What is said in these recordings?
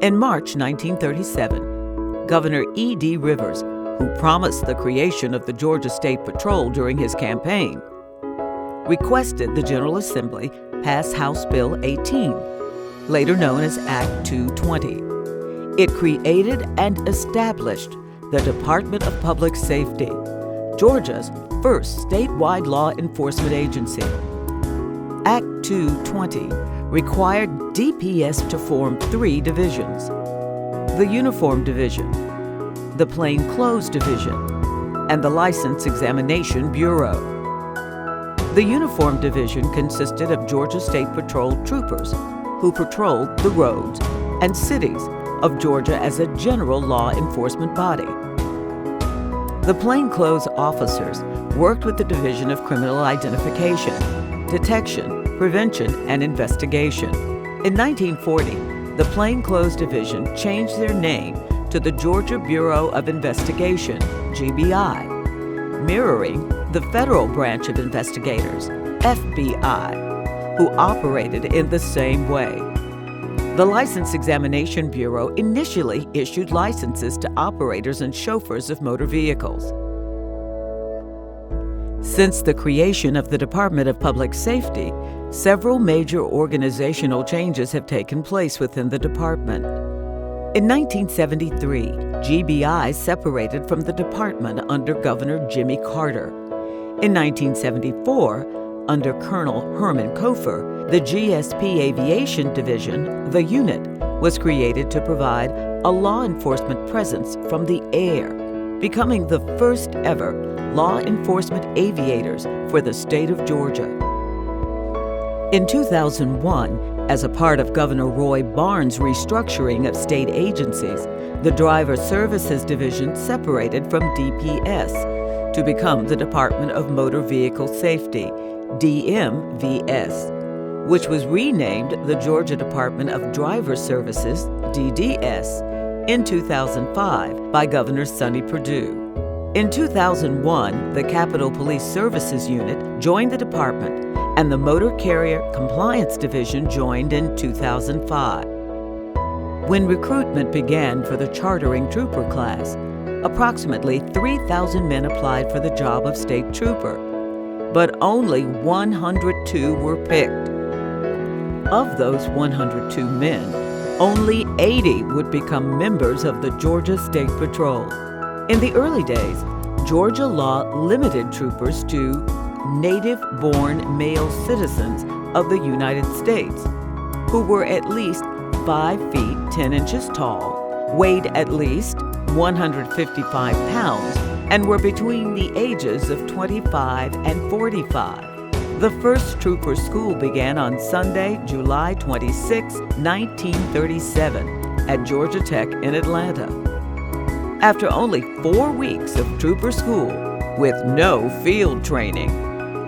In March 1937, Governor E.D. Rivers, who promised the creation of the Georgia State Patrol during his campaign, requested the General Assembly pass House Bill 18, later known as Act 220. It created and established the Department of Public Safety, Georgia's first statewide law enforcement agency. Act 220 required DPS to form 3 divisions: the Uniform Division, the Plainclothes Division, and the License Examination Bureau. The Uniform Division consisted of Georgia State Patrol troopers who patrolled the roads and cities of Georgia as a general law enforcement body. The plainclothes officers worked with the Division of Criminal Identification, Detection, Prevention, and Investigation. In 1940, the Plainclothes Division changed their name to the Georgia Bureau of Investigation, GBI, mirroring the federal branch of investigators, FBI, who operated in the same way. The License Examination Bureau initially issued licenses to operators and chauffeurs of motor vehicles. Since the creation of the Department of Public Safety, several major organizational changes have taken place within the department. In 1973, GBI separated from the department under Governor Jimmy Carter. In 1974, under Colonel Herman Kofer, the GSP Aviation Division, the unit, was created to provide a law enforcement presence from the air, becoming the first ever law enforcement aviators for the state of Georgia. In 2001, as a part of Governor Roy Barnes' restructuring of state agencies, the Driver Services Division separated from DPS to become the Department of Motor Vehicle Safety, DMVS, which was renamed the Georgia Department of Driver Services, DDS, in 2005 by Governor Sonny Perdue. In 2001, the Capitol Police Services Unit joined the department, and the Motor Carrier Compliance Division joined in 2005. When recruitment began for the chartering trooper class, approximately 3,000 men applied for the job of state trooper, but only 102 were picked. Of those 102 men, only 80 would become members of the Georgia State Patrol. In the early days, Georgia law limited troopers to native-born male citizens of the United States who were at least 5 feet 10 inches tall, weighed at least 155 pounds, and were between the ages of 25 and 45. The first trooper school began on Sunday, July 26, 1937, at Georgia Tech in Atlanta. After only 4 weeks of trooper school, with no field training,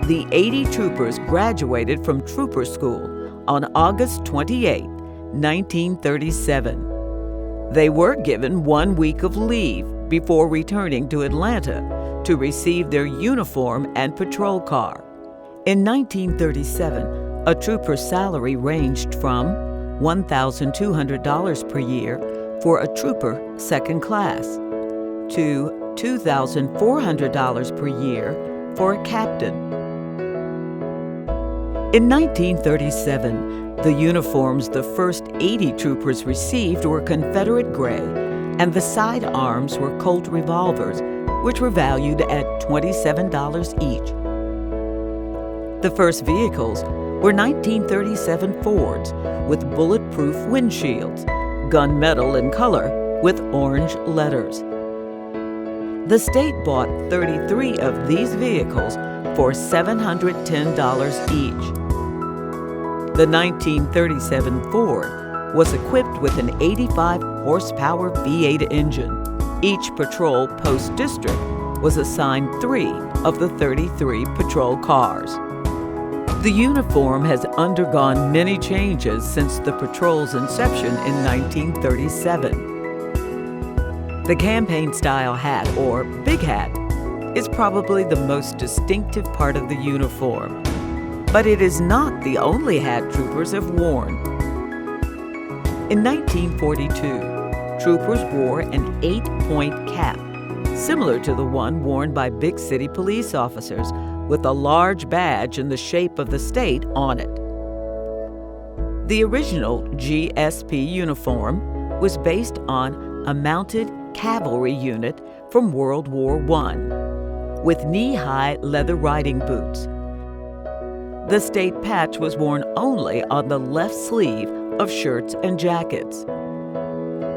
the 80 troopers graduated from trooper school on August 28, 1937. They were given 1 week of leave before returning to Atlanta to receive their uniform and patrol car. In 1937, a trooper's salary ranged from $1,200 per year for a trooper second class to $2,400 per year for a captain. In 1937, the uniforms the first 80 troopers received were Confederate gray, and the side arms were Colt revolvers, which were valued at $27 each. The first vehicles were 1937 Fords with bulletproof windshields, gunmetal in color with orange letters. The state bought 33 of these vehicles for $710 each. The 1937 Ford was equipped with an 85-horsepower V8 engine. Each patrol post district was assigned 3 of the 33 patrol cars. The uniform has undergone many changes since the patrol's inception in 1937. The campaign-style hat, or big hat, is probably the most distinctive part of the uniform, but it is not the only hat troopers have worn. In 1942, troopers wore an 8-point cap, similar to the one worn by big city police officers, with a large badge in the shape of the state on it. The original Gsp uniform was based on a mounted cavalry unit from World War I, with knee-high leather riding boots. The state patch was worn only on the left sleeve of shirts and jackets.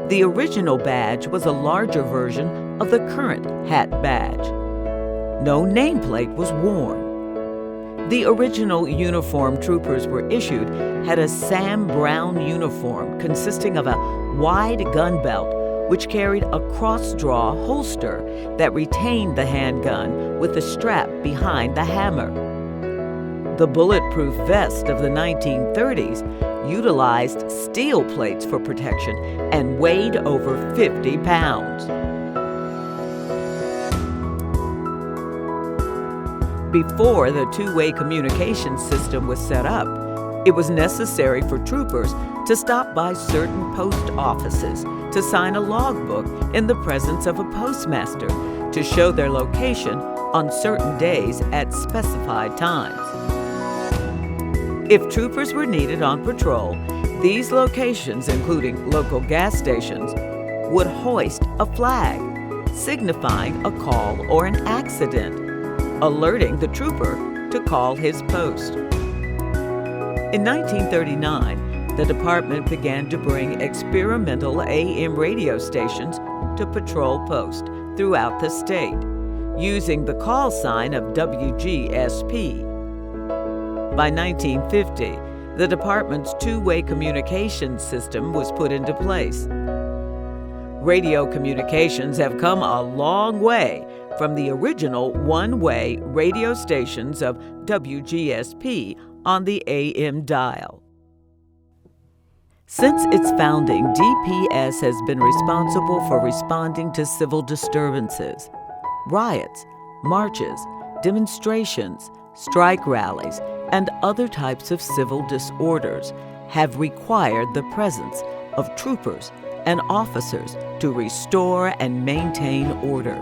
The original badge was a larger version of the current hat badge. No nameplate was worn. The original uniform troopers were issued had a Sam Browne uniform consisting of a wide gun belt which carried a cross-draw holster that retained the handgun with a strap behind the hammer. The bulletproof vest of the 1930s utilized steel plates for protection and weighed over 50 pounds. Before the two-way communication system was set up, it was necessary for troopers to stop by certain post offices to sign a logbook in the presence of a postmaster to show their location on certain days at specified times. If troopers were needed on patrol, these locations, including local gas stations, would hoist a flag, signifying a call or an accident, alerting the trooper to call his post. In 1939, the department began to bring experimental AM radio stations to patrol posts throughout the state, using the call sign of WGSP. By 1950, the department's two-way communication system was put into place. Radio communications have come a long way from the original one-way radio stations of WGSP on the AM dial. Since its founding, DPS has been responsible for responding to civil disturbances, riots, marches, demonstrations, strike rallies, and other types of civil disorders have required the presence of troopers and officers to restore and maintain order.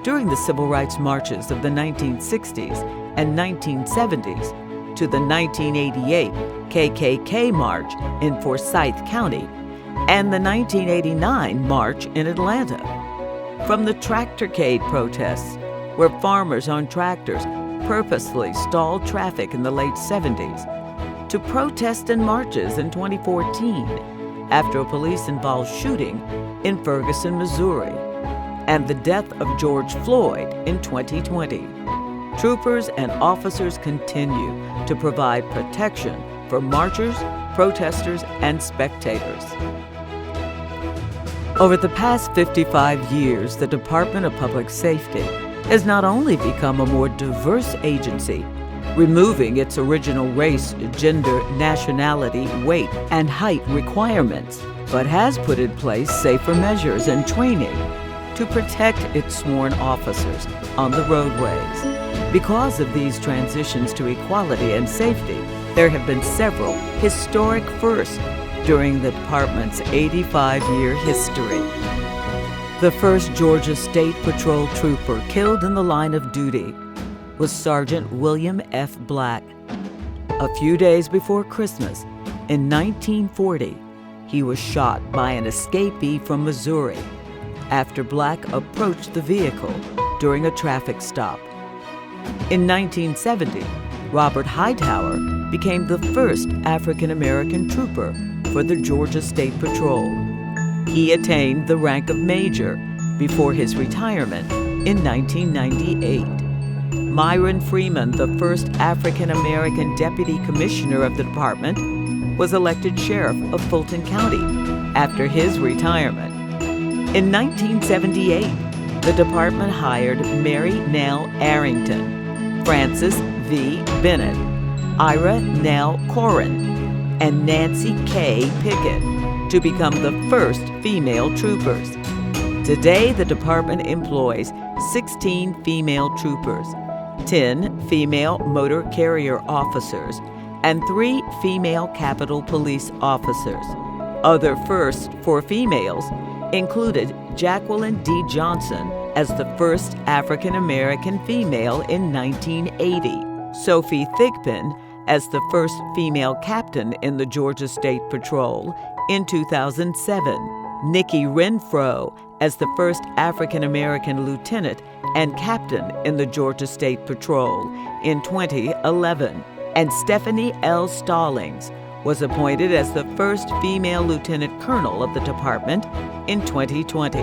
During the civil rights marches of the 1960s and 1970s to the 1988 KKK March in Forsyth County and the 1989 March in Atlanta, from the Tractorcade protests, where farmers on tractors purposely stalled traffic in the late 70s, to protests and marches in 2014 after a police-involved shooting in Ferguson, Missouri, and the death of George Floyd in 2020. Troopers and officers continue to provide protection for marchers, protesters, and spectators. Over the past 55 years, the Department of Public Safety has not only become a more diverse agency, removing its original race, gender, nationality, weight, and height requirements, but has put in place safer measures and training to protect its sworn officers on the roadways. Because of these transitions to equality and safety, there have been several historic firsts during the department's 85-year history. The first Georgia State Patrol trooper killed in the line of duty was Sergeant William F. Black. A few days before Christmas, in 1940, he was shot by an escapee from Missouri after Black approached the vehicle during a traffic stop. In 1970, Robert Hightower became the first African-American trooper for the Georgia State Patrol. He attained the rank of major before his retirement in 1998. Myron Freeman, the first African-American deputy commissioner of the department, was elected sheriff of Fulton County after his retirement. In 1978, the department hired Mary Nell Arrington, Frances V. Bennett, Ira Nell Corrin, and Nancy K. Pickett to become the first female troopers. Today, the department employs 16 female troopers, 10 female motor carrier officers, and 3 female Capitol Police officers. Other firsts for females included Jacqueline D. Johnson as the first African-American female in 1980, Sophie Thigpen as the first female captain in the Georgia State Patrol in 2007, Nikki Renfro as the first African-American lieutenant and captain in the Georgia State Patrol in 2011, and Stephanie L. Stallings was appointed as the first female lieutenant colonel of the department in 2020.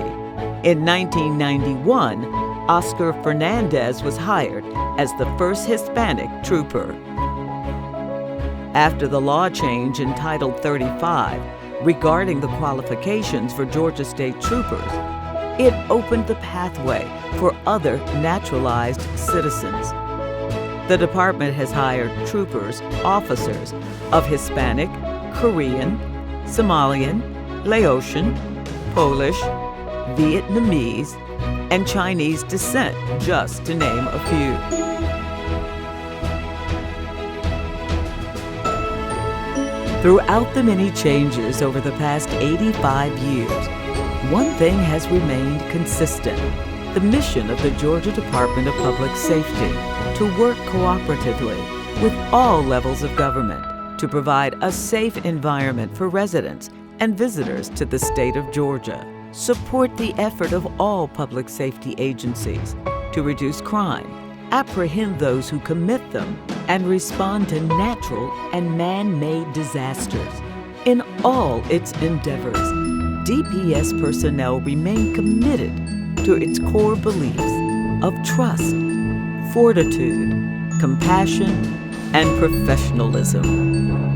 In 1991, Oscar Fernandez was hired as the first Hispanic trooper. After the law change in Title 35 regarding the qualifications for Georgia State troopers, it opened the pathway for other naturalized citizens. The department has hired troopers, officers of Hispanic, Korean, Somalian, Laotian, Polish, Vietnamese, and Chinese descent, just to name a few. Throughout the many changes over the past 85 years, one thing has remained consistent: the mission of the Georgia Department of Public Safety to work cooperatively with all levels of government to provide a safe environment for residents and visitors to the state of Georgia, support the effort of all public safety agencies to reduce crime, apprehend those who commit them, and respond to natural and man-made disasters. In all its endeavors, DPS personnel remain committed to its core beliefs of trust, fortitude, compassion, and professionalism.